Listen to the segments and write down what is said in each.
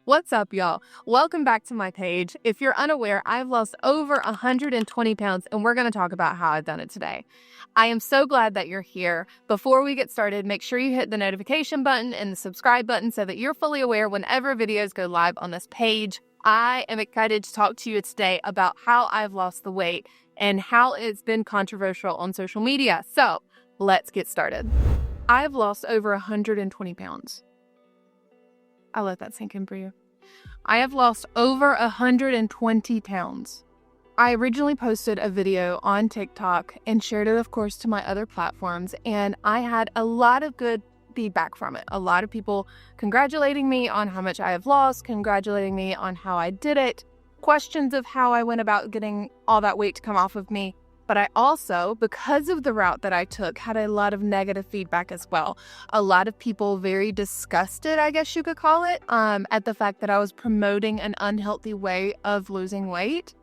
What's up, y'all? Welcome back to my page. If you're unaware, I've lost over 120 pounds, and we're going to talk about how I've done it today. I am so glad that you're here. Before we get started, make sure you hit the notification button and the subscribe button so that you're fully aware whenever videos go live on this page. I am excited to talk to you today about how I've lost the weight and how it's been controversial on social media. So let's get started. I've lost over 120 pounds. I'll let that sink in for you. I have lost over 120 pounds. I originally posted a video on TikTok and shared it, of course, to my other platforms, and I had a lot of good feedback from it. A lot of people congratulating me on how much I have lost, congratulating me on how I did it, questions of how I went about getting all that weight to come off of me. But I also, because of the route that I took, had a lot of negative feedback as well. A lot of people very disgusted, I guess you could call it, at the fact that I was promoting an unhealthy way of losing weight.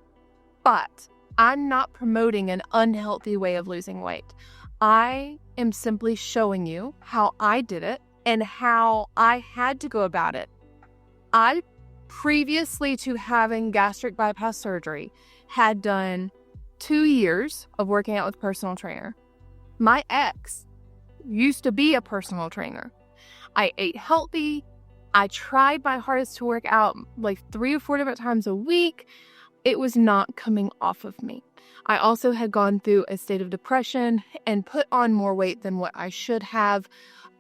But I'm not promoting an unhealthy way of losing weight. I am simply showing you how I did it and how I had to go about it. I, previously to having gastric bypass surgery, had done 2 years of working out with a personal trainer. My ex used to be a personal trainer. I ate healthy. I tried my hardest to work out like 3 or 4 different times a week. It was not coming off of me. I also had gone through a state of depression and put on more weight than what I should have.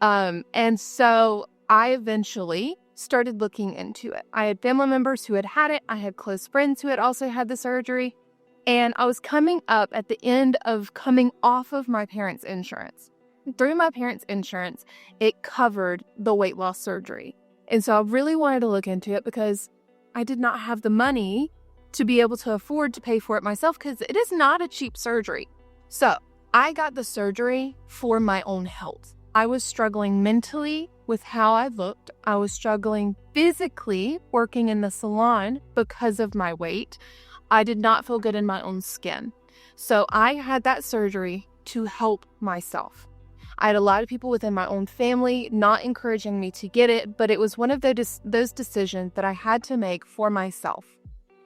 And so I eventually started looking into it. I had family members who had had it. I had close friends who had also had the surgery. And I was coming up at the end of coming off of my parents' insurance. Through my parents' insurance, it covered the weight loss surgery. And so I really wanted to look into it because I did not have the money to be able to afford to pay for it myself because it is not a cheap surgery. So I got the surgery for my own health. I was struggling mentally with how I looked. I was struggling physically working in the salon because of my weight. I did not feel good in my own skin. So I had that surgery to help myself. I had a lot of people within my own family not encouraging me to get it, but it was one of those decisions that I had to make for myself.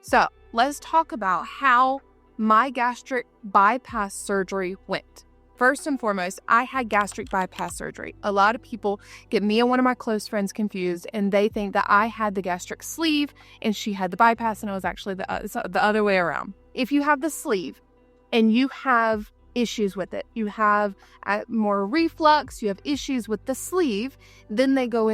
So let's talk about how my gastric bypass surgery went. First and foremost, I had gastric bypass surgery. A lot of people get me and one of my close friends confused, and they think that I had the gastric sleeve and she had the bypass, and it was actually the other way around. If you have the sleeve and you have issues with it, you have more reflux, you have issues with the sleeve, then they go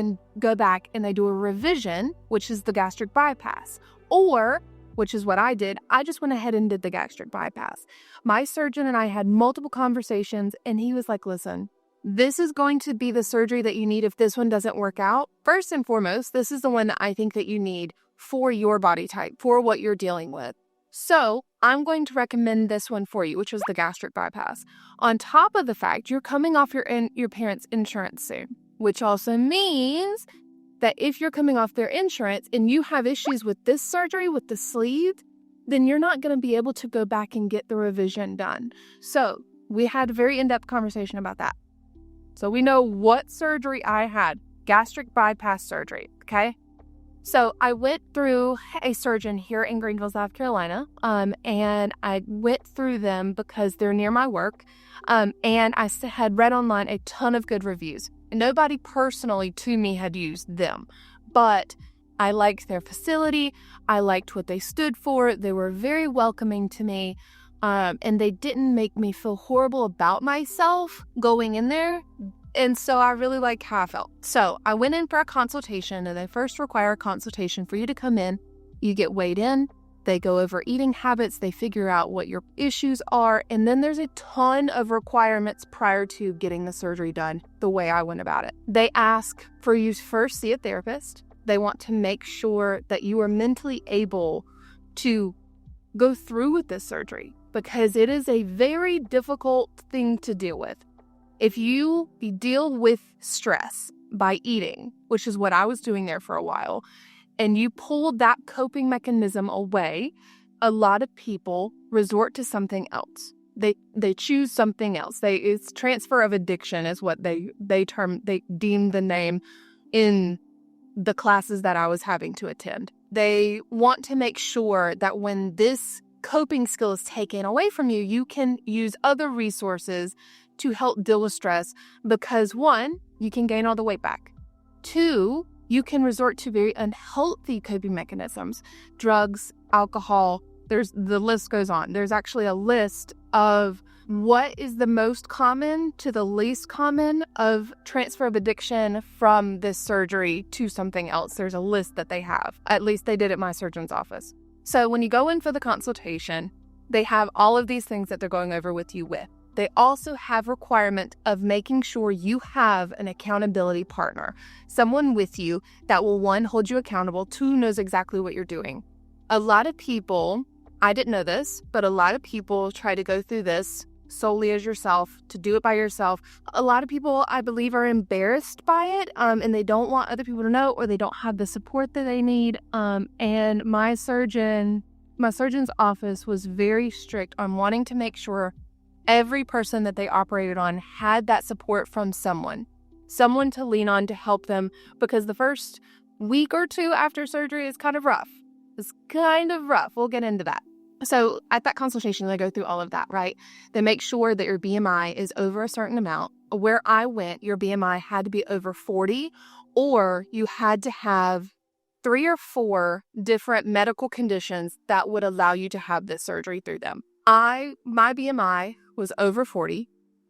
back and they do a revision, which is the gastric bypass. Or, which is what I did, I just went ahead and did the gastric bypass. My surgeon and I had multiple conversations, and he was like, listen, this is going to be the surgery that you need if this one doesn't work out. First and foremost, this is the one that I think that you need for your body type, for what you're dealing with. So I'm going to recommend this one for you, which was the gastric bypass. On top of the fact, you're coming off your parents' insurance soon, which also means that if you're coming off their insurance and you have issues with this surgery, with the sleeve, then you're not going to be able to go back and get the revision done. So we had a very in-depth conversation about that. So we know what surgery I had, gastric bypass surgery, okay? So I went through a surgeon here in Greenville, South Carolina, and I went through them because they're near my work, and I had read online a ton of good reviews. Nobody personally to me had used them, but I liked their facility. I liked what they stood for. They were very welcoming to me, and they didn't make me feel horrible about myself going in there. And so I really liked how I felt. So I went in for a consultation, and they first require a consultation for you to come in. You get weighed in. They go over eating habits. They figure out what your issues are. And then there's a ton of requirements prior to getting the surgery done the way I went about it. They ask for you to first see a therapist. They want to make sure that you are mentally able to go through with this surgery because it is a very difficult thing to deal with. If you deal with stress by eating, which is what I was doing there for a while, and you pull that coping mechanism away, a lot of people resort to something else. They choose something else. It's transfer of addiction is what they deem the name in the classes that I was having to attend. They want to make sure that when this coping skill is taken away from you, you can use other resources to help deal with stress because 1, you can gain all the weight back. 2, you can resort to very unhealthy coping mechanisms, drugs, alcohol, the list goes on. There's actually a list of what is the most common to the least common of transfer of addiction from this surgery to something else. There's a list that they have. At least they did at my surgeon's office. So when you go in for the consultation, they have all of these things that they're going over with you with. They also have requirement of making sure you have an accountability partner, someone with you that will, 1, hold you accountable, 2, knows exactly what you're doing. A lot of people, I didn't know this, but a lot of people try to go through this solely as yourself, to do it by yourself. A lot of people, I believe, are embarrassed by it, and they don't want other people to know, or they don't have the support that they need. And my surgeon's office was very strict on wanting to make sure every person that they operated on had that support from someone to lean on to help them, because the first week or 2 after surgery is kind of rough. It's kind of rough. We'll get into that. So at that consultation, they go through all of that, right? They make sure that your BMI is over a certain amount. Where I went, your BMI had to be over 40, or you had to have 3 or 4 different medical conditions that would allow you to have this surgery through them. My BMI was over 40,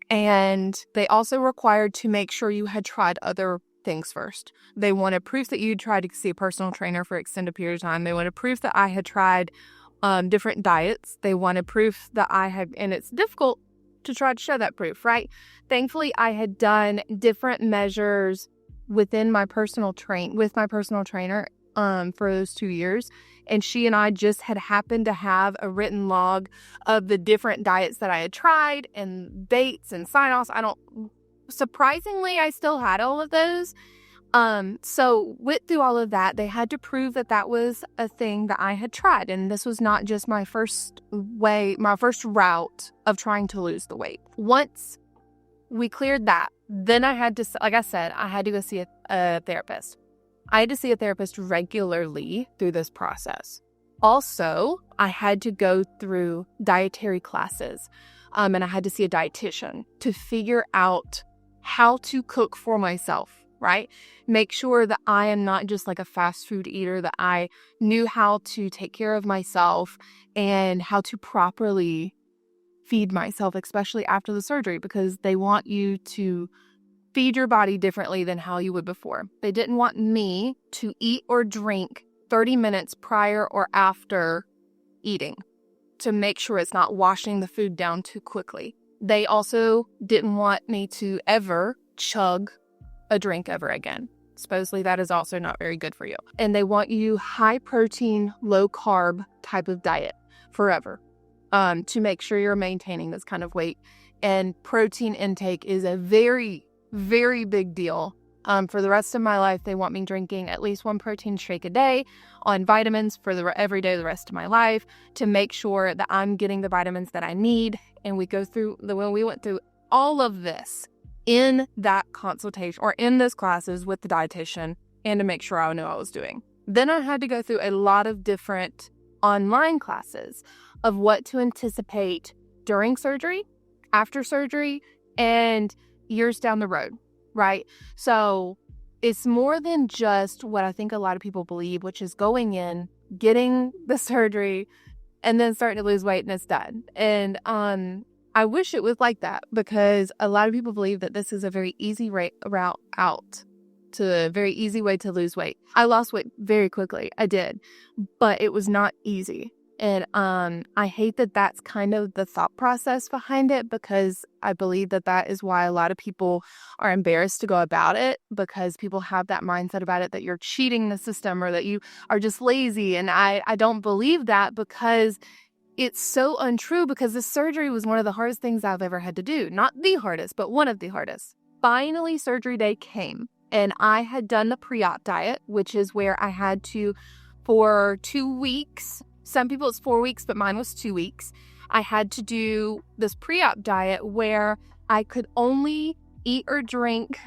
and they also required to make sure you had tried other things first. They wanted proof that you'd tried to see a personal trainer for extended period of time. They wanted proof that I had tried different diets. They wanted proof that I had, and it's difficult to try to show that proof, right? Thankfully, I had done different measures with my personal trainer for those 2 years. And she and I just had happened to have a written log of the different diets that I had tried and baits and sign-offs. Surprisingly, I still had all of those. So through all of that, they had to prove that that was a thing that I had tried. And this was not just my first route of trying to lose the weight. Once we cleared that, then I had to, like I said, I had to go see a therapist. I had to see a therapist regularly through this process. Also, I had to go through dietary classes, and I had to see a dietitian to figure out how to cook for myself. Right? Make sure that I am not just like a fast food eater, that I knew how to take care of myself and how to properly feed myself, especially after the surgery, because they want you to feed your body differently than how you would before. They didn't want me to eat or drink 30 minutes prior or after eating to make sure it's not washing the food down too quickly. They also didn't want me to ever chug a drink ever again. Supposedly that is also not very good for you. And they want you high protein, low carb type of diet forever to make sure you're maintaining this kind of weight. And protein intake is a very, very big deal. For the rest of my life, they want me drinking at least 1 protein shake a day on vitamins for every day the rest of my life to make sure that I'm getting the vitamins that I need. And we went through all of this in that consultation or in those classes with the dietitian, and to make sure I knew what I was doing. Then I had to go through a lot of different online classes of what to anticipate during surgery, after surgery, and years down the road, right? So it's more than just what I think a lot of people believe, which is going in, getting the surgery, and then starting to lose weight and it's done. And I wish it was like that, because a lot of people believe that this is a very easy route out to a very easy way to lose weight. I lost weight very quickly. I did, but it was not easy. And I hate that that's kind of the thought process behind it, because I believe that that is why a lot of people are embarrassed to go about it, because people have that mindset about it, that you're cheating the system or that you are just lazy. And I don't believe that, because it's so untrue, because this surgery was one of the hardest things I've ever had to do. Not the hardest, but one of the hardest. Finally, surgery day came, and I had done the pre-op diet, which is where I had to, for 2 weeks, some people it's 4 weeks, but mine was 2 weeks. I had to do this pre-op diet where I could only eat or drink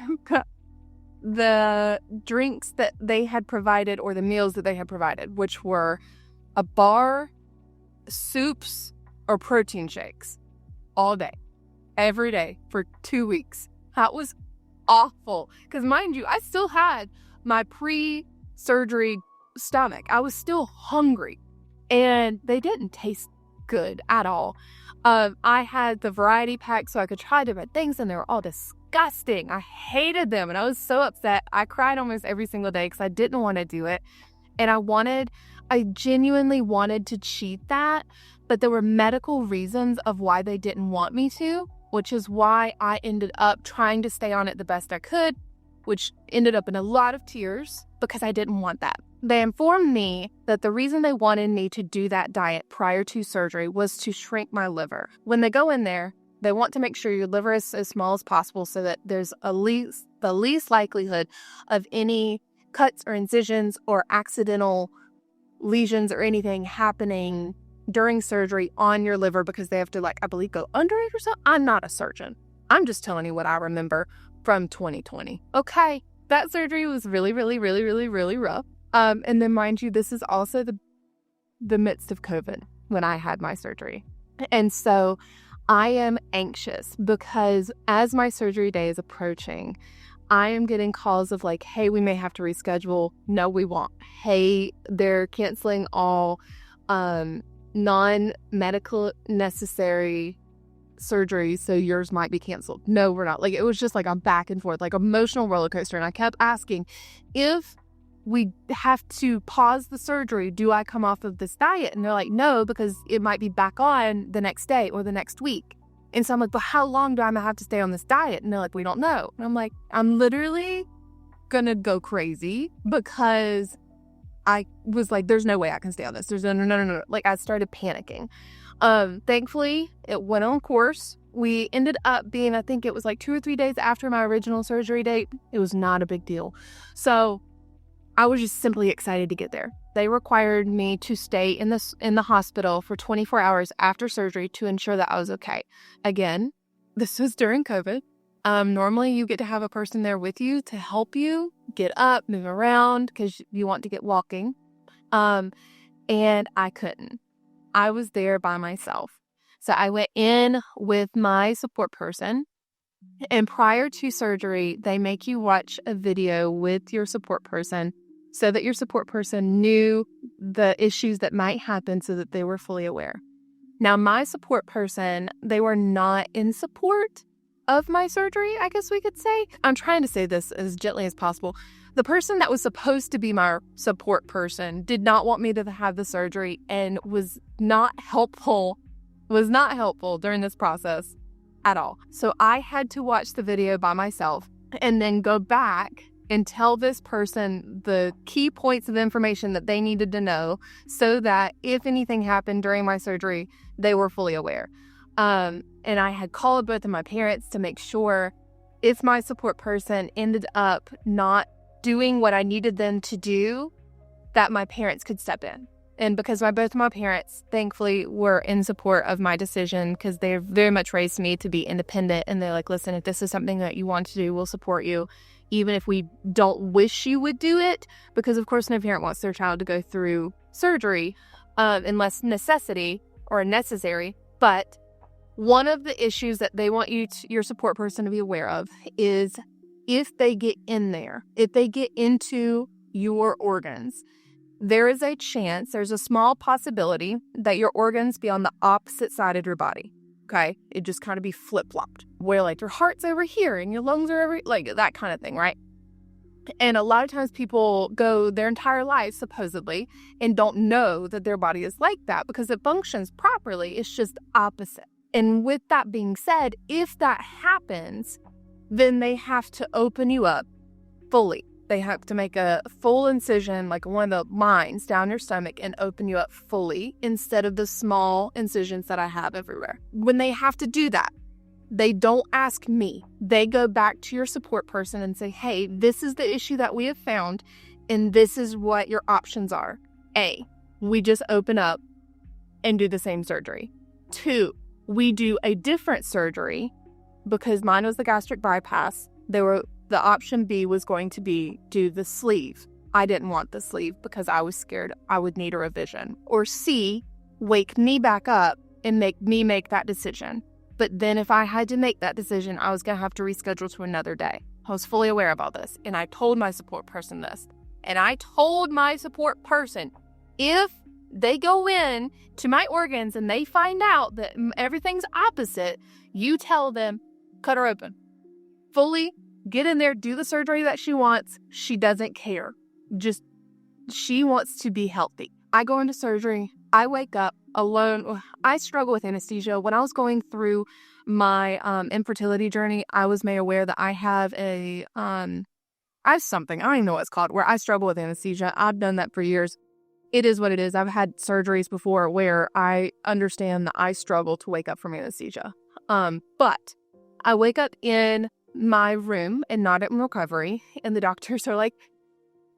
the drinks that they had provided or the meals that they had provided, which were a bar, soups, or protein shakes all day, every day for 2 weeks. That was awful. Because mind you, I still had my pre-surgery stomach. I was still hungry and they didn't taste good at all. I had the variety pack so I could try different things and they were all disgusting. I hated them and I was so upset. I cried almost every single day because I didn't want to do it. And I genuinely wanted to cheat that, but there were medical reasons of why they didn't want me to, which is why I ended up trying to stay on it the best I could, which ended up in a lot of tears because I didn't want that. They informed me that the reason they wanted me to do that diet prior to surgery was to shrink my liver. When they go in there, they want to make sure your liver is as small as possible so that there's the least likelihood of any cuts or incisions or accidental lesions or anything happening during surgery on your liver, because they have to, I believe, go under it or something. I'm not a surgeon. I'm just telling you what I remember from 2020. Okay, that surgery was really, really, really, really, really rough. And then mind you, this is also the midst of COVID when I had my surgery. And so I am anxious because as my surgery day is approaching, I am getting calls of hey, we may have to reschedule. No, we won't. Hey, they're canceling all non-medical necessary surgeries, so yours might be canceled. No, we're not. It was just a back and forth, emotional roller coaster. And I kept asking, if we have to pause the surgery, do I come off of this diet? And they're like, no, because it might be back on the next day or the next week. And so I'm like, but how long do I have to stay on this diet? And they're like, we don't know. And I'm like, I'm literally gonna go crazy because I was like, there's no way I can stay on this. There's no. I started panicking. Thankfully, it went on course. We ended up being, I think it was 2 or 3 days after my original surgery date. It was not a big deal. So I was just simply excited to get there. They required me to stay in the hospital for 24 hours after surgery to ensure that I was okay. Again, this was during COVID. Normally you get to have a person there with you to help you get up, move around, because you want to get walking. And I couldn't. I was there by myself. So I went in with my support person. And prior to surgery, they make you watch a video with your support person so that your support person knew the issues that might happen so that they were fully aware. Now, my support person, they were not in support of my surgery, I guess we could say. I'm trying to say this as gently as possible. The person that was supposed to be my support person did not want me to have the surgery and was not helpful during this process at all. So I had to watch the video by myself and then go back and tell this person the key points of information that they needed to know so that if anything happened during my surgery, they were fully aware. And I had called both of my parents to make sure if my support person ended up not doing what I needed them to do, that my parents could step in. And because both of my parents, thankfully, were in support of my decision because they're very much raised me to be independent. And they're like, listen, if this is something that you want to do, we'll support you, even if we don't wish you would do it. Because, of course, no parent wants their child to go through surgery unless necessary. But one of the issues that they want your support person to be aware of is if they get in there, if they get into your organs, there is a chance, there's a small possibility that your organs be on the opposite side of your body, okay? It just kind of be flip-flopped, where your heart's over here and your lungs are over, that kind of thing, right? And a lot of times people go their entire lives, supposedly, and don't know that their body is like that because it functions properly. It's just opposite. And with that being said, if that happens, then they have to open you up fully. They have to make a full incision, like one of the lines down your stomach, and open you up fully instead of the small incisions that I have everywhere. When they have to do that, they don't ask me. They go back to your support person and say, hey, this is the issue that we have found, and this is what your options are. A, we just open up and do the same surgery. 2, we do a different surgery because mine was the gastric bypass. They were The option B was going to be do the sleeve. I didn't want the sleeve because I was scared I would need a revision. Or C, wake me back up and make me make that decision. But then if I had to make that decision, I was going to have to reschedule to another day. I was fully aware of all this. And I told my support person this. And I told my support person, if they go in to my organs and they find out that everything's opposite, you tell them, cut her open. Fully get in there, do the surgery that she wants. She doesn't care. She wants to be healthy. I go into surgery. I wake up alone. I struggle with anesthesia. When I was going through my infertility journey, I was made aware that I have something, I don't even know what it's called, where I struggle with anesthesia. I've done that for years. It is what it is. I've had surgeries before where I understand that I struggle to wake up from anesthesia. But I wake up in my room and not in recovery, and the doctors are like,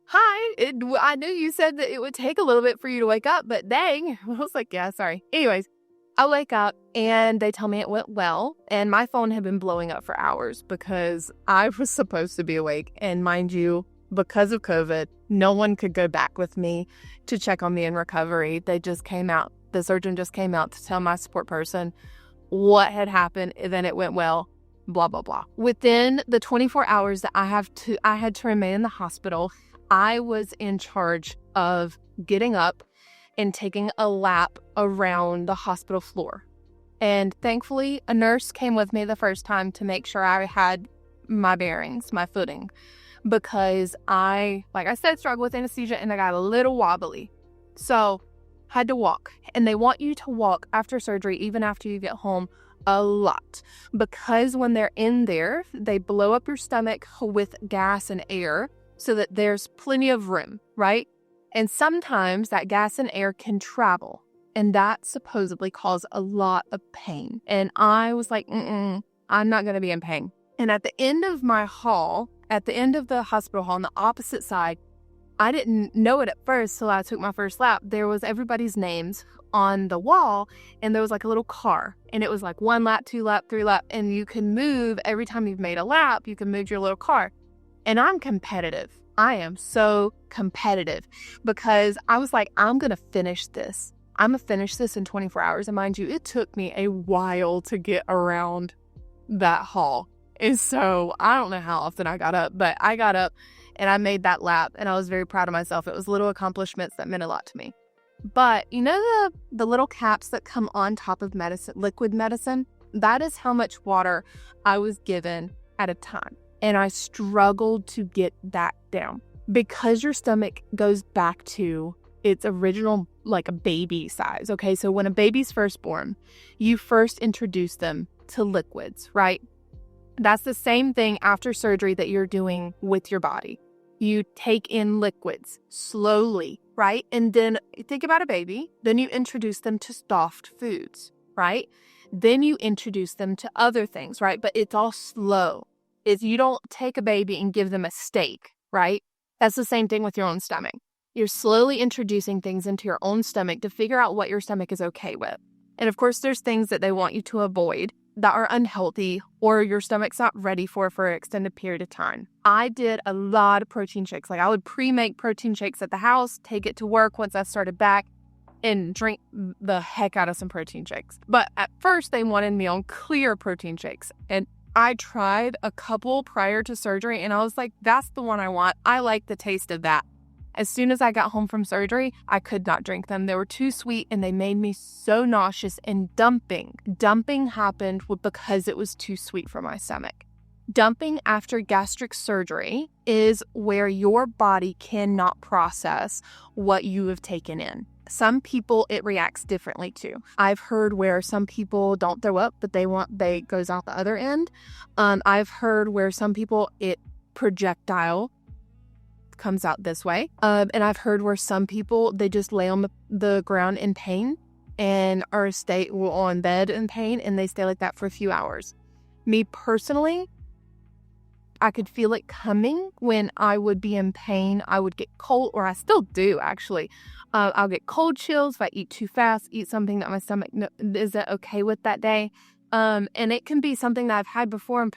hi, I knew you said that it would take a little bit for you to wake up, but dang. I was like, yeah, sorry. Anyways, I wake up and they tell me it went well, and my phone had been blowing up for hours because I was supposed to be awake. And mind you, because of COVID, no one could go back with me to check on me in recovery. The surgeon just came out to tell my support person what had happened, and then it went well, blah, blah, blah. Within the 24 hours that I had to remain in the hospital, I was in charge of getting up and taking a lap around the hospital floor. And thankfully, a nurse came with me the first time to make sure I had my bearings, my footing, because I, like I said, struggle with anesthesia and I got a little wobbly. So had to walk. And they want you to walk after surgery, even after you get home, a lot. Because when they're in there, they blow up your stomach with gas and air so that there's plenty of room, right? And sometimes that gas and air can travel, and that supposedly causes a lot of pain. And I was like, I'm not going to be in pain. And at the end of my hall, at the end of the hospital hall on the opposite side, I didn't know it at first till I took my first lap. There was everybody's names on the wall, and there was like a little car, and it was like 1 lap, 2 lap, 3 lap, and you can move every time you've made a lap, you can move your little car. And I'm competitive. I am so competitive because I was like, I'm going to finish this. I'm going to finish this in 24 hours. And mind you, it took me a while to get around that hall. And so I don't know how often I got up, but I got up and I made that lap, and I was very proud of myself. It was little accomplishments that meant a lot to me. But you know the little caps that come on top of medicine, liquid medicine? That is how much water I was given at a time. And I struggled to get that down because your stomach goes back to its original, like a baby size. Okay, so when a baby's first born, you first introduce them to liquids, right? That's the same thing after surgery that you're doing with your body. You take in liquids slowly, right? And then think about a baby. Then you introduce them to soft foods, right? Then you introduce them to other things, right? But it's all slow. Is you don't take a baby and give them a steak, right? That's the same thing with your own stomach. You're slowly introducing things into your own stomach to figure out what your stomach is okay with. And of course, there's things that they want you to avoid that are unhealthy or your stomach's not ready for an extended period of time. I did a lot of protein shakes. Like I would pre-make protein shakes at the house, take it to work once I started back, and drink the heck out of some protein shakes. But at first, they wanted me on clear protein shakes. And I tried a couple prior to surgery, and I was like, that's the one I want. I like the taste of that. As soon as I got home from surgery, I could not drink them. They were too sweet, and they made me so nauseous and dumping. Dumping happened because it was too sweet for my stomach. Dumping after gastric surgery is where your body cannot process what you have taken in. Some people, it reacts differently too. I've heard where some people don't throw up, but they goes out the other end. I've heard where some people, it projectile comes out this way. And I've heard where some people, they just lay on the ground in pain and are on bed in pain, and they stay like that for a few hours. Me personally, I could feel it coming when I would be in pain. I would get cold, or I still do actually. I'll get cold chills if I eat too fast, eat something that my stomach isn't okay with that day. And it can be something that I've had before and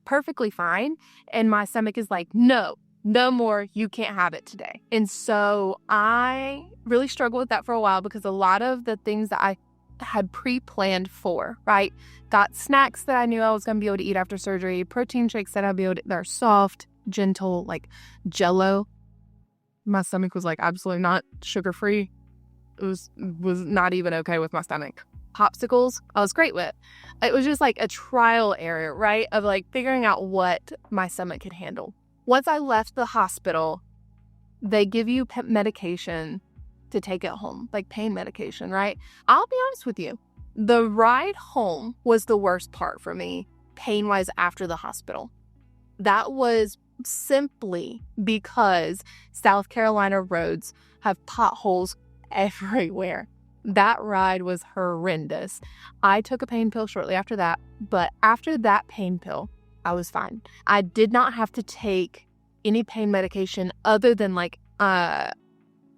perfectly fine. And my stomach is like, no more, you can't have it today. And so I really struggled with that for a while because a lot of the things that I had pre-planned for, right? Got snacks that I knew I was going to be able to eat after surgery, protein shakes that I'd be able to, they're soft, gentle, like Jello. My stomach was like, absolutely not sugar-free. It was not even okay with my stomach. Popsicles, I was great with. It was just like a trial error, right? Of like figuring out what my stomach could handle. Once I left the hospital, they give you medication to take it home, like pain medication, right? I'll be honest with you. The ride home was the worst part for me, pain-wise, after the hospital. That was simply because South Carolina roads have potholes everywhere. That ride was horrendous. I took a pain pill shortly after that, but after that pain pill, I was fine. I did not have to take any pain medication other than like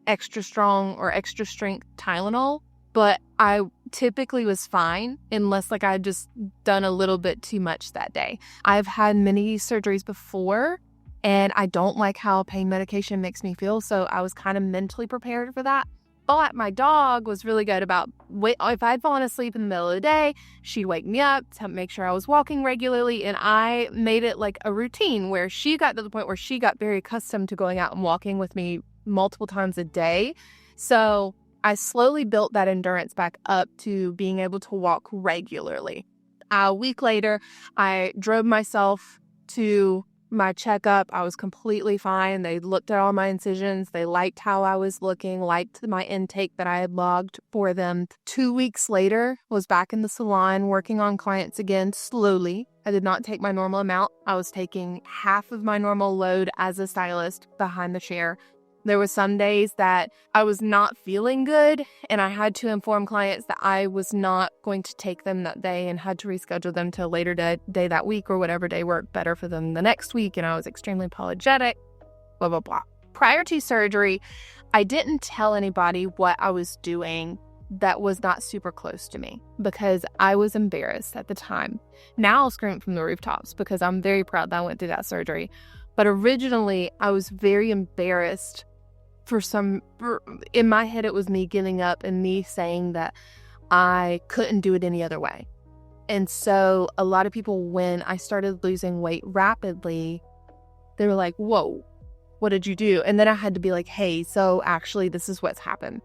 extra strong or extra strength Tylenol, but I typically was fine unless like I had just done a little bit too much that day. I've had many surgeries before and I don't like how pain medication makes me feel, so I was kind of mentally prepared for that. But my dog was really good about, if I'd fallen asleep in the middle of the day, she'd wake me up to make sure I was walking regularly. And I made it like a routine where she got to the point where she got very accustomed to going out and walking with me multiple times a day. So I slowly built that endurance back up to being able to walk regularly. A week later, I drove myself to my checkup. I was completely fine. They looked at all my incisions. They liked how I was looking, liked my intake that I had logged for them. 2 weeks later, was back in the salon working on clients again slowly. I did not take my normal amount. I was taking half of my normal load as a stylist behind the chair. There were some days that I was not feeling good and I had to inform clients that I was not going to take them that day and had to reschedule them to a later day that week or whatever day worked better for them the next week. And I was extremely apologetic, blah, blah, blah. Prior to surgery, I didn't tell anybody what I was doing that was not super close to me because I was embarrassed at the time. Now I'll scream it from the rooftops because I'm very proud that I went through that surgery. But originally, I was very embarrassed. In my head, it was me giving up and me saying that I couldn't do it any other way. And so a lot of people, when I started losing weight rapidly, they were like, whoa, what did you do? And then I had to be like, hey, so actually this is what's happened.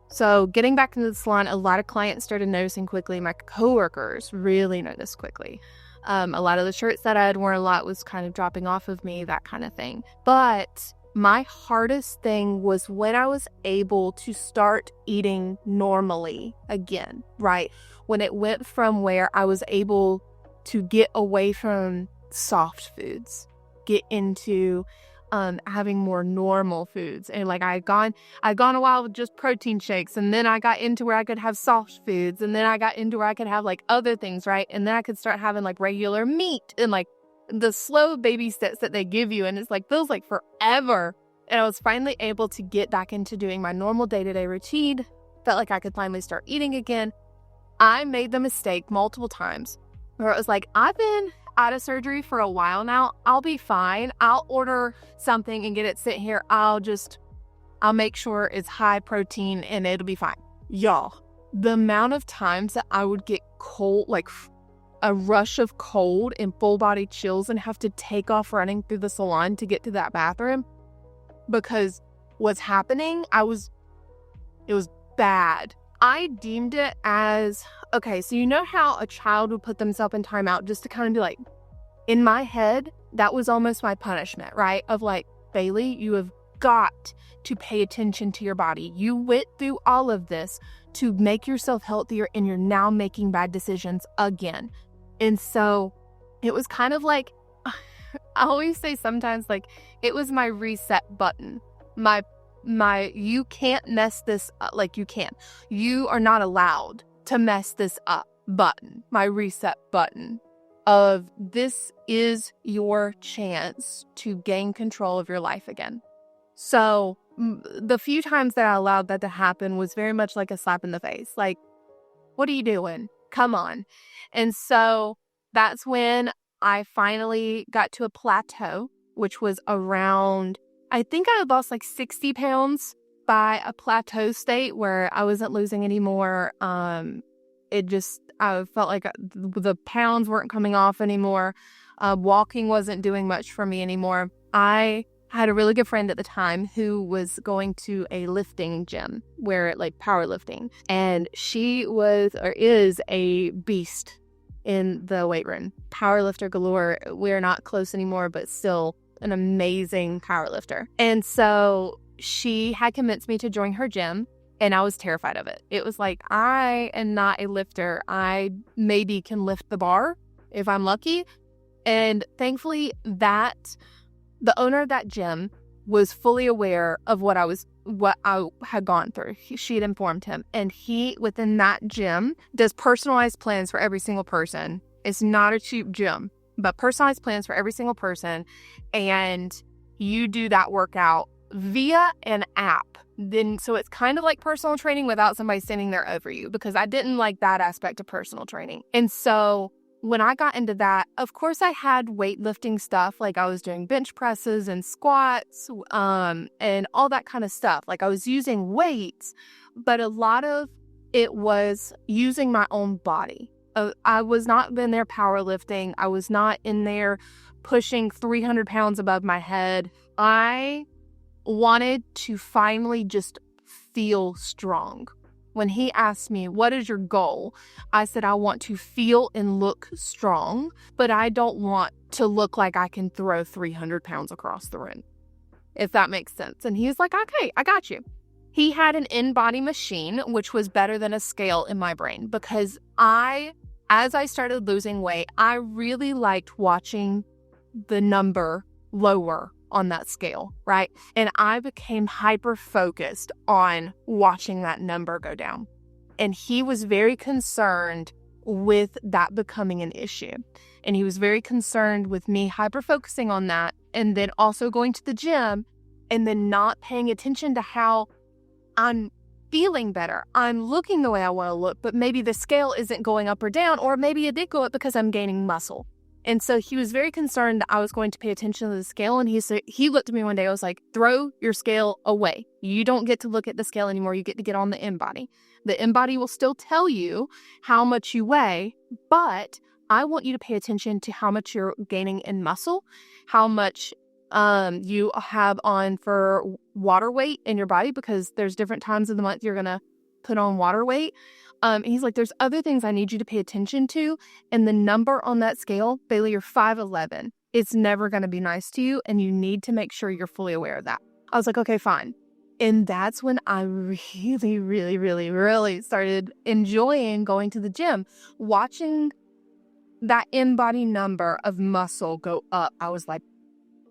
So getting back into the salon, a lot of clients started noticing quickly. My coworkers really noticed quickly. A lot of the shirts that I had worn a lot was kind of dropping off of me, that kind of thing. But my hardest thing was when I was able to start eating normally again, right? When it went from where I was able to get away from soft foods, get into having more normal foods. And like I'd gone a while with just protein shakes, and then I got into where I could have soft foods, and then I got into where I could have like other things, right? And then I could start having like regular meat and like the slow baby steps that they give you, and it's like feels like forever. And I was finally able to get back into doing my normal day-to-day routine. Felt like I could finally start eating again. I made the mistake multiple times where it was like, I've been out of surgery for a while now. I'll be fine. I'll order something and get it sent here. I'll make sure it's high protein and it'll be fine. Y'all, the amount of times that I would get cold, like a rush of cold and full body chills and have to take off running through the salon to get to that bathroom because what's happening, it was bad. I deemed it as, okay, so you know how a child would put themselves in timeout just to kind of be like, in my head, that was almost my punishment, right? Of like, Bailey, you have got to pay attention to your body. You went through all of this to make yourself healthier and you're now making bad decisions again. And so it was kind of like, I always say sometimes like it was my reset button. My you can't mess this up. Like you are not allowed to mess this up button. My reset button of this is your chance to gain control of your life again. So the few times that I allowed that to happen was very much like a slap in the face. Like, what are you doing? Come on. And so that's when I finally got to a plateau, which was around, I think I had lost like 60 pounds by a plateau state where I wasn't losing anymore. I felt like the pounds weren't coming off anymore. Walking wasn't doing much for me anymore. I had a really good friend at the time who was going to a lifting gym where like powerlifting, and she was or is a beast in the weight room. Powerlifter galore. We're not close anymore, but still an amazing powerlifter. And so she had convinced me to join her gym, and I was terrified of it. It was like, I am not a lifter. I maybe can lift the bar if I'm lucky. And thankfully the owner of that gym was fully aware of what I had gone through. She had informed him. And he, within that gym, does personalized plans for every single person. It's not a cheap gym, but personalized plans for every single person. And you do that workout via an app. So it's kind of like personal training without somebody standing there over you, because I didn't like that aspect of personal training. And so when I got into that, of course I had weightlifting stuff, like I was doing bench presses and squats, and all that kind of stuff. Like I was using weights, but a lot of it was using my own body. I was not in there powerlifting. I was not in there pushing 300 pounds above my head. I wanted to finally just feel strong. When he asked me, what is your goal? I said, I want to feel and look strong, but I don't want to look like I can throw 300 pounds across the room, if that makes sense. And he's like, okay, I got you. He had an in-body machine, which was better than a scale in my brain, because as I started losing weight, I really liked watching the number lower on that scale, right? And I became hyper-focused on watching that number go down. And he was very concerned with that becoming an issue. And he was very concerned with me hyper-focusing on that, and then also going to the gym and then not paying attention to how I'm feeling better. I'm looking the way I want to look, but maybe the scale isn't going up or down, or maybe it did go up because I'm gaining muscle. And so he was very concerned that I was going to pay attention to the scale. And he looked at me one day. I was like, throw your scale away. You don't get to look at the scale anymore. You get to get on the in-body. The in-body will still tell you how much you weigh, but I want you to pay attention to how much you're gaining in muscle, how much you have on for water weight in your body, because there's different times of the month you're going to put on water weight. And he's like, there's other things I need you to pay attention to. And the number on that scale, Bailey, you're 5'11". It's never going to be nice to you. And you need to make sure you're fully aware of that. I was like, okay, fine. And that's when I really, really, really, really started enjoying going to the gym. Watching that in-body number of muscle go up, I was like,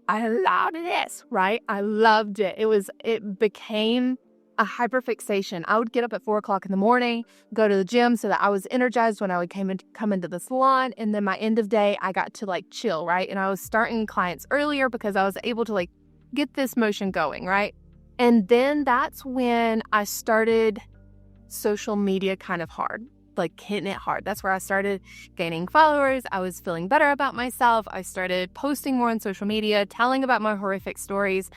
I loved this, right? I loved it. It became a hyperfixation. I would get up at 4:00 in the morning, go to the gym so that I was energized when I would come into the salon. And then my end of day, I got to like chill, right? And I was starting clients earlier because I was able to like get this motion going, right? And then that's when I started social media kind of hard, like hitting it hard. That's where I started gaining followers. I was feeling better about myself. I started posting more on social media, telling about my horrific stories.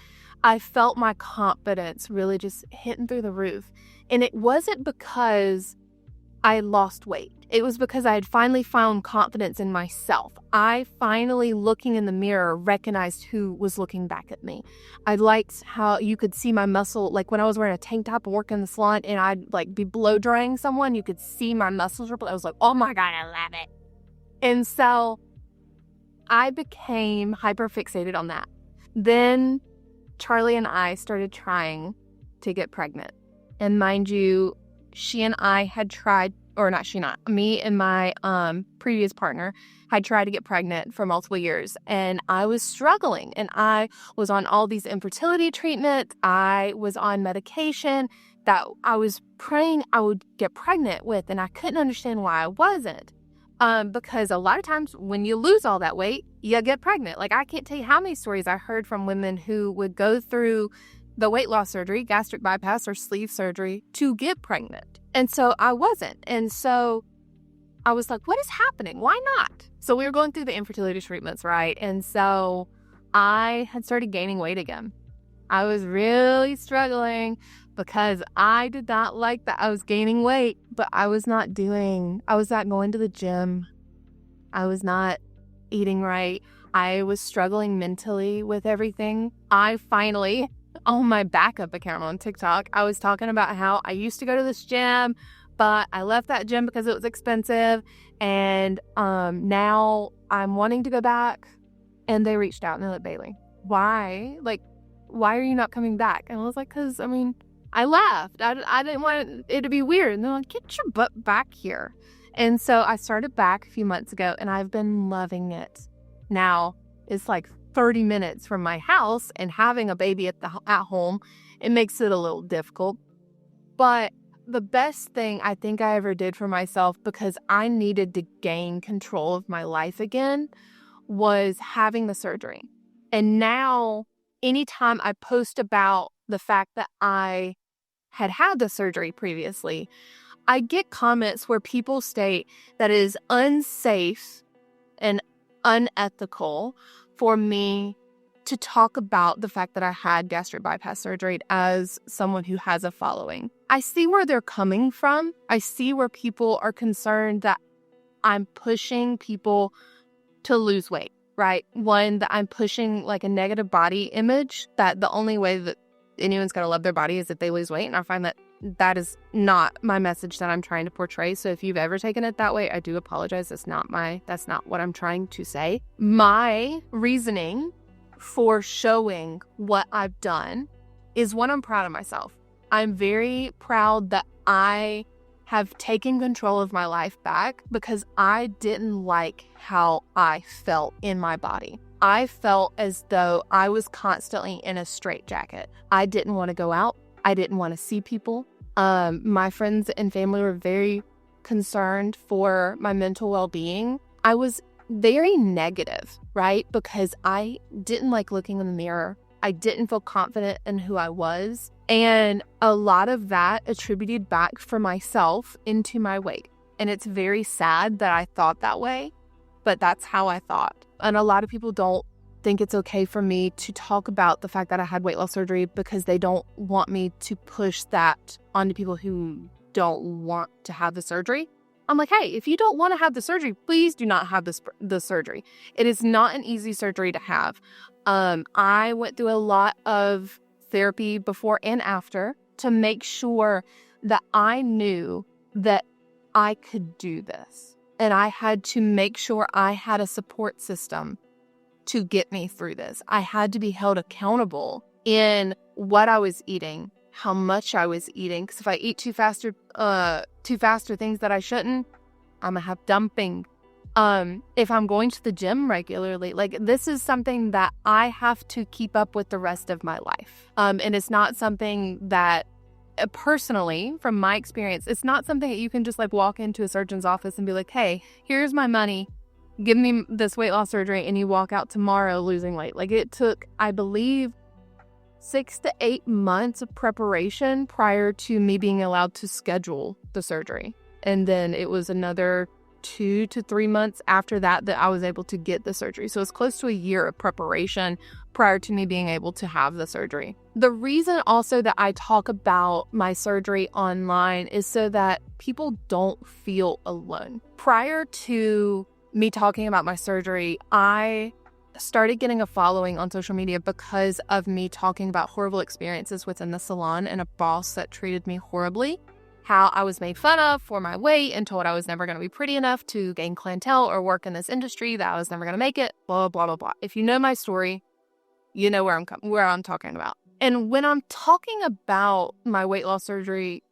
I felt my confidence really just hitting through the roof. And it wasn't because I lost weight. It was because I had finally found confidence in myself. I finally, looking in the mirror, recognized who was looking back at me. I liked how you could see my muscle, like when I was wearing a tank top and working in the salon and I'd like be blow drying someone, you could see my muscles. I was like, oh my God, I love it. And so I became hyper fixated on that. Then Charlie and I started trying to get pregnant. And mind you, she and I had tried, or not she, not me and my previous partner had tried to get pregnant for multiple years. And I was struggling. And I was on all these infertility treatments. I was on medication that I was praying I would get pregnant with. And I couldn't understand why I wasn't. Because a lot of times when you lose all that weight, you get pregnant. Like I can't tell you how many stories I heard from women who would go through the weight loss surgery, gastric bypass or sleeve surgery to get pregnant. And so I wasn't. And so I was like, what is happening? Why not? So we were going through the infertility treatments, right? And so I had started gaining weight again. I was really struggling because I did not like that I was gaining weight, but I was not going to the gym. I was not eating right. I was struggling mentally with everything. I finally, on my backup account on TikTok, I was talking about how I used to go to this gym, but I left that gym because it was expensive. And now I'm wanting to go back. And they reached out and they're like, Bailey, why? Like, why are you not coming back? And I was like, because, I left. I didn't want it to be weird. And they're like, get your butt back here. And so I started back a few months ago, and I've been loving it. Now, it's like 30 minutes from my house, and having a baby at home, it makes it a little difficult. But the best thing I think I ever did for myself, because I needed to gain control of my life again, was having the surgery. And now, anytime I post about the fact that I had the surgery previously, I get comments where people state that it is unsafe and unethical for me to talk about the fact that I had gastric bypass surgery as someone who has a following. I see where they're coming from. I see where people are concerned that I'm pushing people to lose weight, right? One, that I'm pushing like a negative body image, that the only way that anyone's going to love their body is if they lose weight. And I find that is not my message that I'm trying to portray. So if you've ever taken it that way, I do apologize. That's not what I'm trying to say. My reasoning for showing what I've done is, one, I'm proud of myself. I'm very proud that I have taken control of my life back, because I didn't like how I felt in my body. I felt as though I was constantly in a straitjacket. I didn't want to go out. I didn't want to see people. My friends and family were very concerned for my mental well-being. I was very negative, right? Because I didn't like looking in the mirror. I didn't feel confident in who I was. And a lot of that attributed back for myself into my weight. And it's very sad that I thought that way, but that's how I thought. And a lot of people don't think it's okay for me to talk about the fact that I had weight loss surgery, because they don't want me to push that onto people who don't want to have the surgery. I'm like, hey, if you don't want to have the surgery, please do not have the surgery. It is not an easy surgery to have. I went through a lot of therapy before and after to make sure that I knew that I could do this. And I had to make sure I had a support system to get me through this. I had to be held accountable in what I was eating, how much I was eating. Because if I eat too fast or things that I shouldn't, I'm gonna have dumping. If I'm going to the gym regularly, like, this is something that I have to keep up with the rest of my life. And it's not something that, personally, from my experience, it's not something that you can just like walk into a surgeon's office and be like, hey, here's my money, give me this weight loss surgery, and you walk out tomorrow losing weight. Like, it took, I believe, 6 to 8 months of preparation prior to me being allowed to schedule the surgery. And then it was another 2 to 3 months after that I was able to get the surgery. So it's close to a year of preparation prior to me being able to have the surgery. The reason also that I talk about my surgery online is so that people don't feel alone. Prior to me talking about my surgery, I started getting a following on social media because of me talking about horrible experiences within the salon and a boss that treated me horribly. How I was made fun of for my weight and told I was never going to be pretty enough to gain clientele or work in this industry, that I was never going to make it, blah, blah, blah, blah. If you know my story, you know where I'm talking about. And when I'm talking about my weight loss surgery,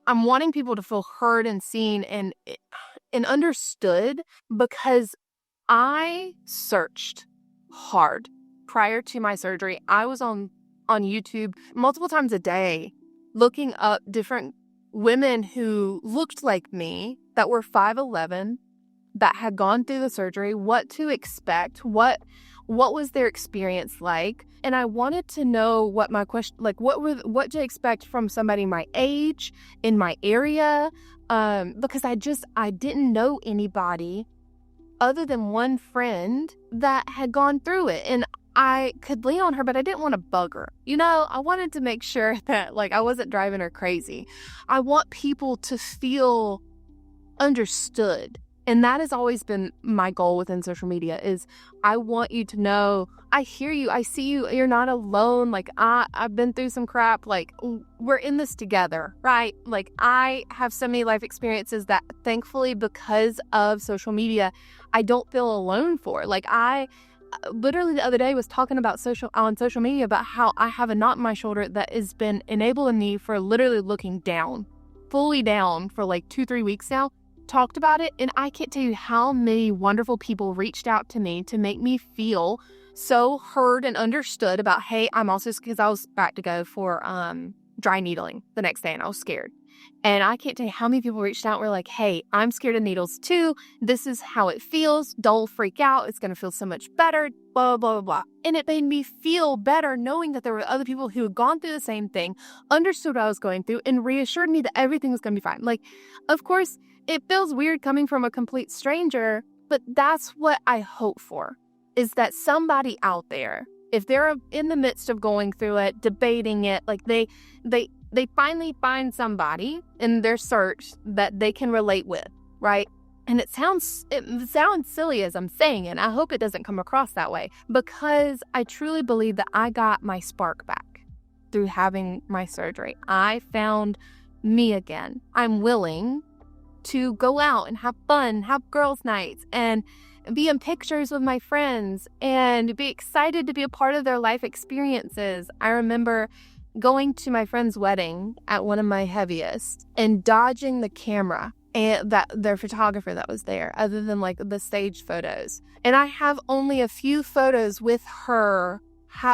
I'm wanting people to feel heard and seen and understood, because I searched hard prior to my surgery. I was on YouTube multiple times a day looking up different women who looked like me, that were 5'11", that had gone through the surgery, what to expect, what What was their experience like? And I wanted to know what my question, like what to expect from somebody my age, in my area, because I didn't know anybody other than one friend that had gone through it. And I could lean on her, but I didn't want to bug her. I wanted to make sure that I wasn't driving her crazy. I want people to feel understood. And that has always been my goal within social media is I want you to know, I hear you, I see you, you're not alone. I've been through some crap. We're in this together, right? I have so many life experiences that thankfully because of social media, I don't feel alone for. I literally the other day was talking about on social media about how I have a knot in my shoulder that has been enabling me for literally looking down, fully down for 2-3 weeks now. Talked about it, and I can't tell you how many wonderful people reached out to me to make me feel so heard and understood about, hey, I'm also, because I was about to go for dry needling the next day and I was scared. And I can't tell you how many people reached out and were like, hey, I'm scared of needles too. This is how it feels. Don't freak out. It's going to feel so much better, blah, blah, blah, blah. And it made me feel better knowing that there were other people who had gone through the same thing, understood what I was going through, and reassured me that everything was going to be fine. Of course, it feels weird coming from a complete stranger, but that's what I hope for, is that somebody out there, if they're in the midst of going through it, debating it, they finally find somebody in their search that they can relate with, right? And it sounds silly as I'm saying it. I hope it doesn't come across that way, because I truly believe that I got my spark back through having my surgery. I found me again. I'm willing to go out and have fun, have girls' nights, and be in pictures with my friends, and be excited to be a part of their life experiences. I remember going to my friend's wedding at one of my heaviest and dodging the camera and their photographer that was there, other than the stage photos. And I have only a few photos with her,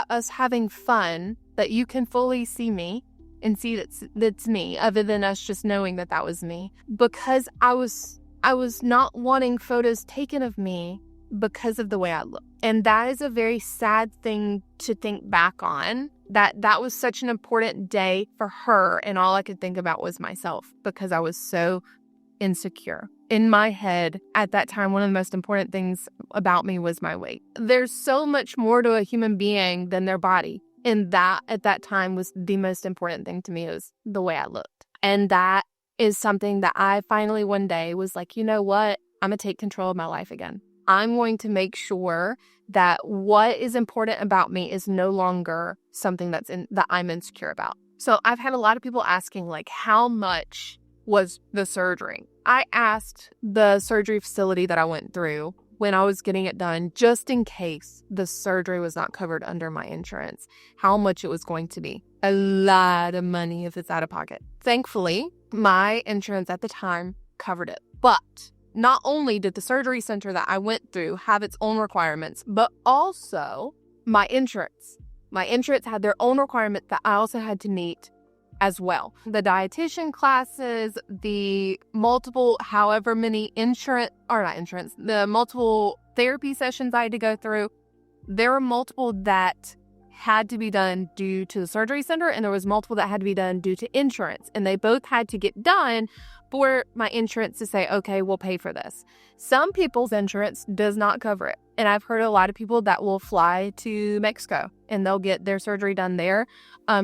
us having fun, that you can fully see me and see that's me, other than us just knowing that was me, because I was not wanting photos taken of me because of the way I look. And that is a very sad thing to think back on, that was such an important day for her, and all I could think about was myself, because I was so insecure. In my head at that time, one of the most important things about me was my weight. There's so much more to a human being than their body. And that at that time was the most important thing to me, was the way I looked. And that is something that I finally one day was like, you know what? I'm going to take control of my life again. I'm going to make sure that what is important about me is no longer something that I'm insecure about. So I've had a lot of people asking, how much was the surgery? I asked the surgery facility that I went through when I was getting it done, just in case the surgery was not covered under my insurance, how much it was going to be. A lot of money if it's out of pocket. Thankfully, my insurance at the time covered it. But not only did the surgery center that I went through have its own requirements, but also my insurance. My insurance had their own requirement that I also had to meet as well. The dietitian classes, the multiple, the multiple therapy sessions I had to go through, there were multiple that had to be done due to the surgery center, and there was multiple that had to be done due to insurance. And they both had to get done for my insurance to say, okay, we'll pay for this. Some people's insurance does not cover it. And I've heard a lot of people that will fly to Mexico and they'll get their surgery done there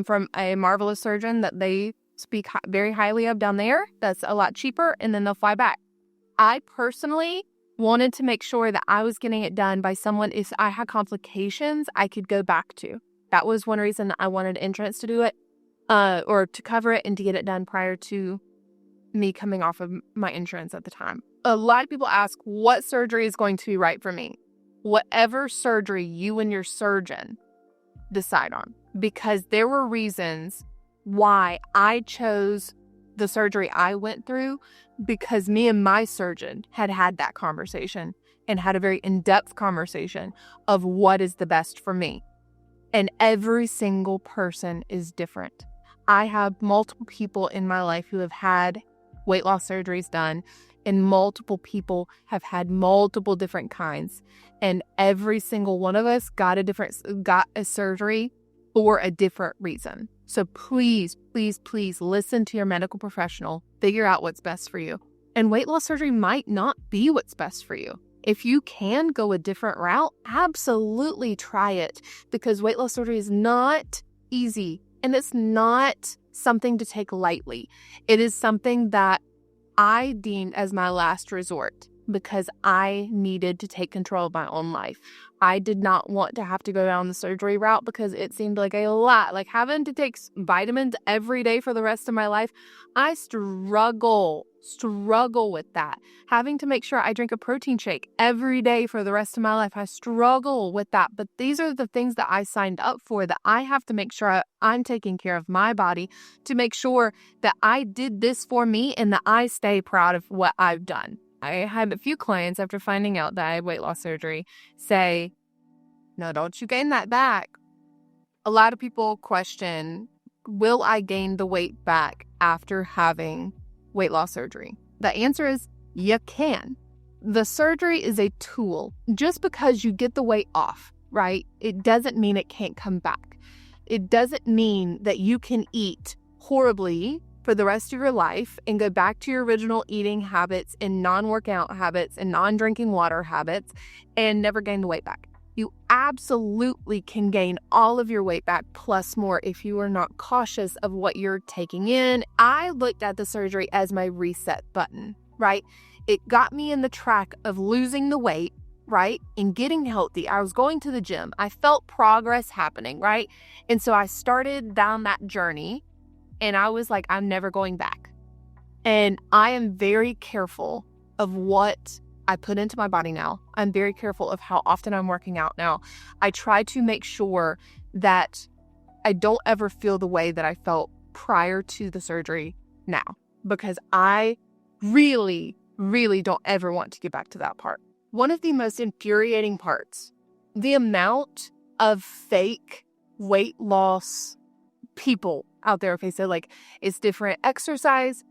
from a marvelous surgeon that they speak very highly of down there. That's a lot cheaper. And then they'll fly back. I personally wanted to make sure that I was getting it done by someone, if I had complications, I could go back to. That was one reason that I wanted insurance to do it, or to cover it and to get it done prior to me coming off of my insurance at the time. A lot of people ask what surgery is going to be right for me. Whatever surgery you and your surgeon decide on, because there were reasons why I chose the surgery I went through, because me and my surgeon had that conversation and had a very in-depth conversation of what is the best for me. And every single person is different. I have multiple people in my life who have had weight loss surgeries done, and multiple people have had multiple different kinds. And every single one of us got a surgery for a different reason. So please, please, please listen to your medical professional, figure out what's best for you. And weight loss surgery might not be what's best for you. If you can go a different route, absolutely try it, because weight loss surgery is not easy and it's not something to take lightly. It is something that I deemed as my last resort because I needed to take control of my own life. I did not want to have to go down the surgery route because it seemed like a lot. Like having to take vitamins every day for the rest of my life, I struggle with that. Having to make sure I drink a protein shake every day for the rest of my life, I struggle with that. But these are the things that I signed up for, that I have to make sure I'm taking care of my body, to make sure that I did this for me and that I stay proud of what I've done. I had a few clients after finding out that I had weight loss surgery say, no, don't you gain that back. A lot of people question, will I gain the weight back after having weight loss surgery? The answer is you can. The surgery is a tool. Just because you get the weight off, right, it doesn't mean it can't come back. It doesn't mean that you can eat horribly for the rest of your life and go back to your original eating habits and non-workout habits and non-drinking water habits and never gain the weight back. You absolutely can gain all of your weight back plus more if you are not cautious of what you're taking in. I looked at the surgery as my reset button, right? It got me in the track of losing the weight, right? And getting healthy. I was going to the gym. I felt progress happening, right? And so I started down that journey. And I was like, I'm never going back. And I am very careful of what I put into my body now. I'm very careful of how often I'm working out now. I try to make sure that I don't ever feel the way that I felt prior to the surgery now, because I really, really don't ever want to get back to that part. One of the most infuriating parts, the amount of fake weight loss people out there. Okay, so like it's different exercise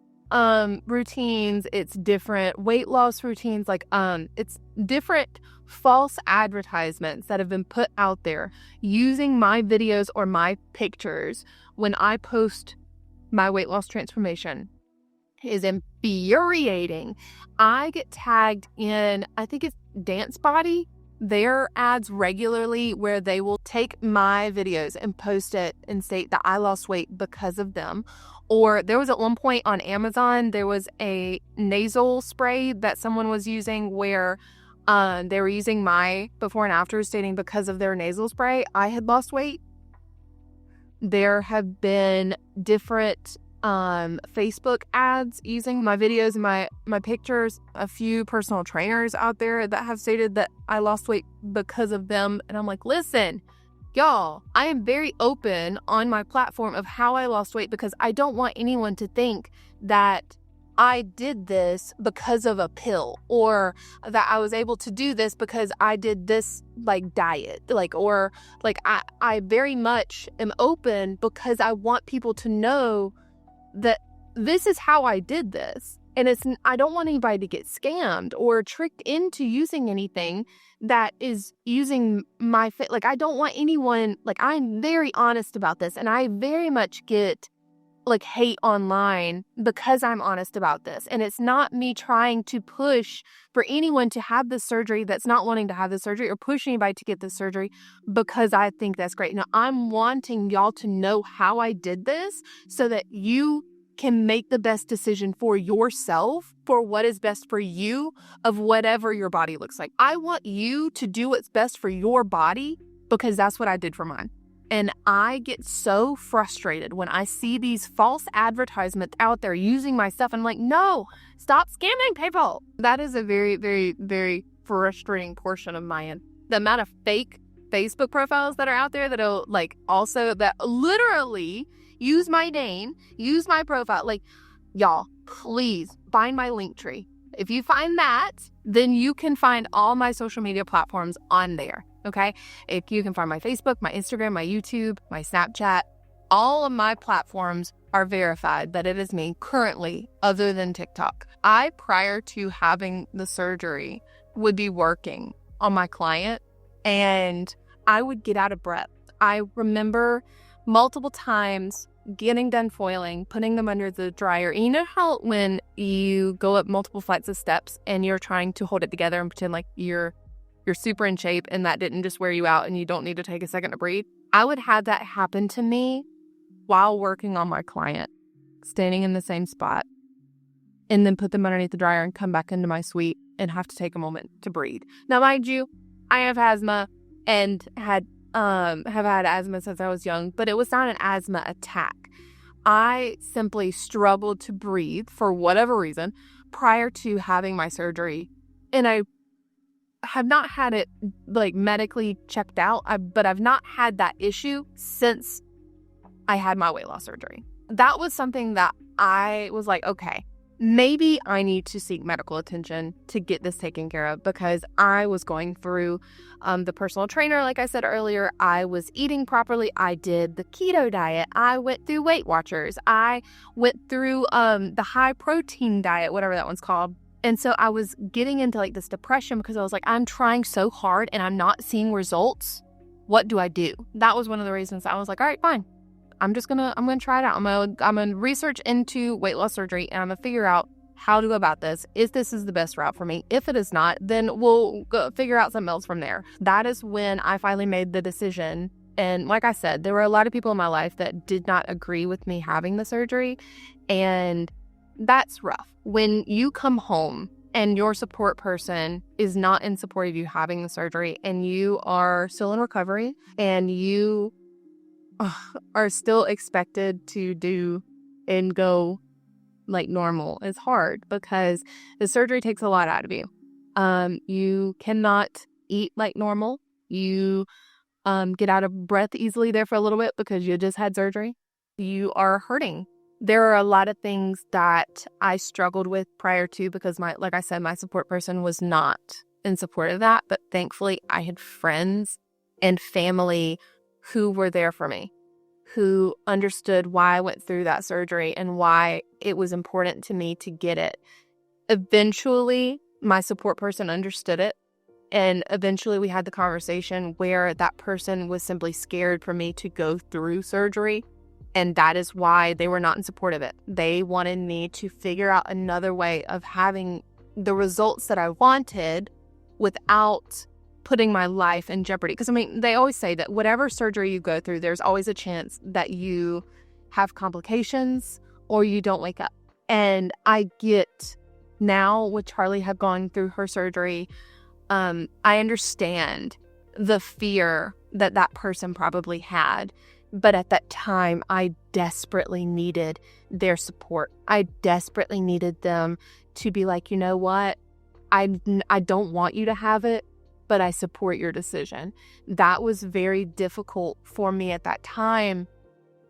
routines, it's different weight loss routines, like it's different false advertisements that have been put out there using my videos or my pictures when I post my weight loss transformation. Is infuriating. I get tagged in, I think it's Dance Body, their ads regularly, where they will take my videos and post it and state that I lost weight because of them. Or there was at one point on Amazon, there was a nasal spray that someone was using where they were using my before and after, stating because of their nasal spray, I had lost weight. There have been different Facebook ads using my videos and my pictures. A few personal trainers out there that have stated that I lost weight because of them. And I'm like, listen, y'all, I am very open on my platform of how I lost weight, because I don't want anyone to think that I did this because of a pill, or that I was able to do this because I did this like diet, or I very much am open because I want people to know that this is how I did this. And I don't want anybody to get scammed or tricked into using anything that is using my fit. Like, I don't want anyone, like, I'm very honest about this, and I very much get like hate online because I'm honest about this. And it's not me trying to push for anyone to have this surgery that's not wanting to have the surgery, or push anybody to get this surgery because I think that's great. No, I'm wanting y'all to know how I did this so that you can make the best decision for yourself, for what is best for you, of whatever your body looks like. I want you to do what's best for your body, because that's what I did for mine. And I get so frustrated when I see these false advertisements out there using my stuff. I'm like, no, stop scamming people. That is a very, very, very frustrating portion of my end. The amount of fake Facebook profiles that are out there that are like also that literally use my name, use my profile. Like, y'all, please find my link tree. If you find that, then you can find all my social media platforms on there. Okay, if you can find my Facebook, my Instagram, my YouTube, my Snapchat, all of my platforms are verified that it is me currently, other than TikTok. I, prior to having the surgery, would be working on my client and I would get out of breath. I remember multiple times getting done foiling, putting them under the dryer. You know how when you go up multiple flights of steps and you're trying to hold it together and pretend like you're super in shape and that didn't just wear you out and you don't need to take a second to breathe? I would have that happen to me while working on my client, standing in the same spot, and then put them underneath the dryer and come back into my suite and have to take a moment to breathe. Now, mind you, I have asthma and have had asthma since I was young, but it was not an asthma attack. I simply struggled to breathe for whatever reason prior to having my surgery, and I have not had it like medically checked out, but I've not had that issue since I had my weight loss surgery. That was something that I was like, okay, maybe I need to seek medical attention to get this taken care of, because I was going through the personal trainer. Like I said earlier, I was eating properly. I did the keto diet. I went through Weight Watchers. I went through the high protein diet, whatever that one's called. And so I was getting into like this depression because I was like, I'm trying so hard and I'm not seeing results. What do I do? That was one of the reasons I was like, all right, fine. I'm gonna try it out. I'm gonna research into weight loss surgery and I'm gonna figure out how to go about this. If this is the best route for me. If it is not, then we'll go figure out something else from there. That is when I finally made the decision. And like I said, there were a lot of people in my life that did not agree with me having the surgery. And that's rough. When you come home and your support person is not in support of you having the surgery and you are still in recovery and you are still expected to do and go like normal, is hard because the surgery takes a lot out of you. You cannot eat like normal. You get out of breath easily there for a little bit because you just had surgery. You are hurting. There are a lot of things that I struggled with prior to because like I said, my support person was not in support of that. But thankfully, I had friends and family who were there for me, who understood why I went through that surgery and why it was important to me to get it. Eventually, my support person understood it. And eventually we had the conversation where that person was simply scared for me to go through surgery. And that is why they were not in support of it. They wanted me to figure out another way of having the results that I wanted without putting my life in jeopardy. Because, I mean, they always say that whatever surgery you go through, there's always a chance that you have complications or you don't wake up. And I get now with Charlie have gone through her surgery, I understand the fear that that person probably had. But at that time, I desperately needed their support. I desperately needed them to be like, you know what? I don't want you to have it, but I support your decision. That was very difficult for me at that time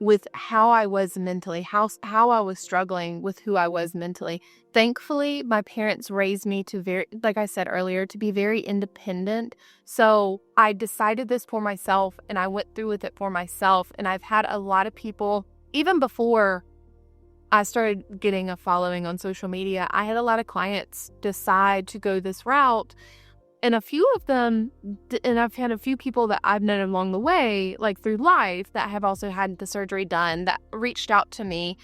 with how I was mentally, how I was struggling with who I was mentally. Thankfully, my parents raised me to like I said earlier, to be very independent. So I decided this for myself and I went through with it for myself. And I've had a lot of people, even before I started getting a following on social media, I had a lot of clients decide to go this route. And a few of them, and I've had a few people that I've known along the way, like through life, that have also had the surgery done, that reached out to me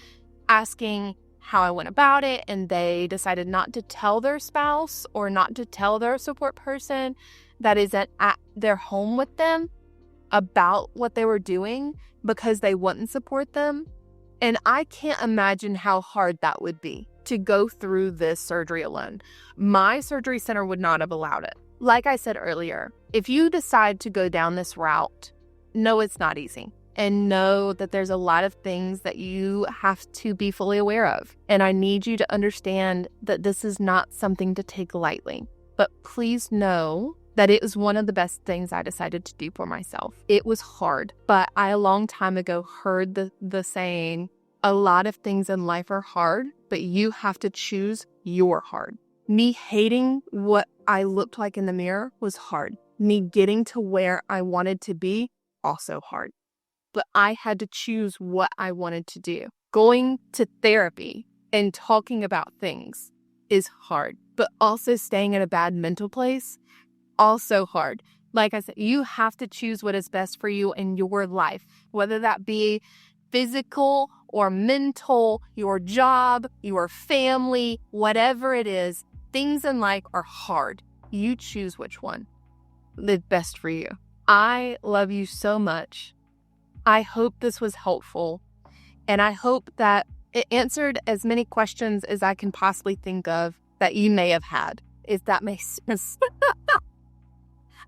asking how I went about it. And they decided not to tell their spouse or not to tell their support person that isn't at their home with them about what they were doing because they wouldn't support them. And I can't imagine how hard that would be to go through this surgery alone. My surgery center would not have allowed it. Like I said earlier, if you decide to go down this route, know it's not easy. And know that there's a lot of things that you have to be fully aware of. And I need you to understand that this is not something to take lightly. But please know that it was one of the best things I decided to do for myself. It was hard, but I a long time ago heard the saying, a lot of things in life are hard, but you have to choose your hard. Me hating what I looked like in the mirror was hard. Me getting to where I wanted to be, also hard. But I had to choose what I wanted to do. Going to therapy and talking about things is hard, but also staying in a bad mental place, also hard. Like I said, you have to choose what is best for you in your life, whether that be physical or mental, your job, your family, whatever it is. Things in life are hard. You choose which one is best for you. I love you so much. I hope this was helpful, and I hope that it answered as many questions as I can possibly think of that you may have had, if that makes sense.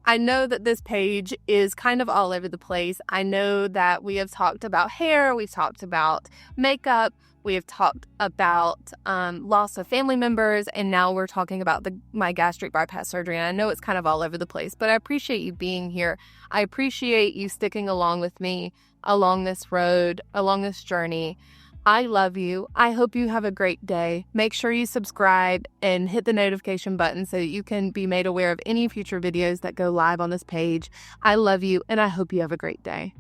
I know that this page is kind of all over the place. I know that we have talked about hair, we've talked about makeup, we have talked about loss of family members, and now we're talking about my gastric bypass surgery. And I know it's kind of all over the place, but I appreciate you being here. I appreciate you sticking along with me along this road, along this journey. I love you. I hope you have a great day. Make sure you subscribe and hit the notification button so that you can be made aware of any future videos that go live on this page. I love you, and I hope you have a great day.